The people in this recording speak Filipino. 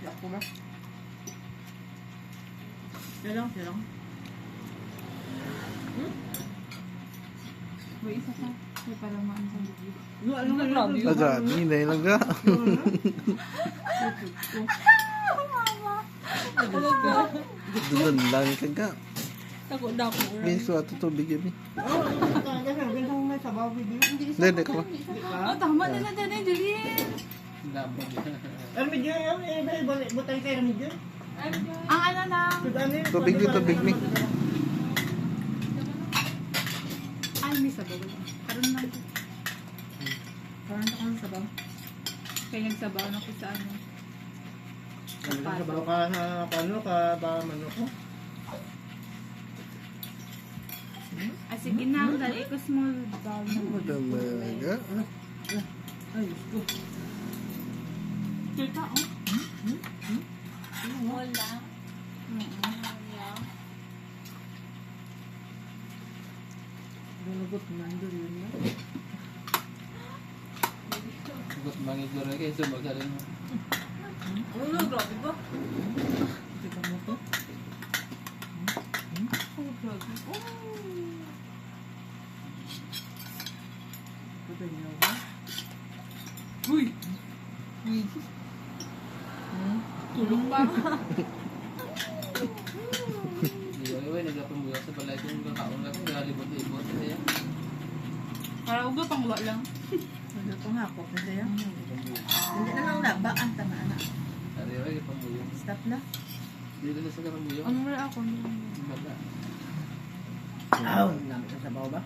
Ako ba? Siya lang. May isa pa. May palamaan sa bibig. Agad, hindi lang ka. Doon lang ka ka. Ako dako. May suwato tubig yun eh. Ganang may sabaw video. Hindi ka ba? Oh, tama na lang din, Julian. Ang medyo yung butay kayo ng medyo. Ang ano lang. Tubig ni. Ay, may sabaw. Karoon na. Karoon na kang sabaw. Kaya nagsabaw na ko sa ano. Sabaw ka sa paano ka ba manok ko? Ay, sige na. Dali ko small bowl na. Madama ka. Ay, gusto. Kita, oh. Small lang. Dalagot nandun yun na. Ikut mangigor lagi, coba kalian. Ulo, grabe ba? Kita mo to? Oh, grabe. Pwede niyo ba? Uy! Tulog pa. Iya, we nagapambuya sa balay kung kakaon lang kung galibot-libot siya. Para uga pang wala lang. Ano itong hapok na siya? Hindi na lang laba. Ang tama na. Ari we pambuya. Stop na. Dito na sa kambuya. Ano na ako? Bala. Aw! Namin sa sabaw ba?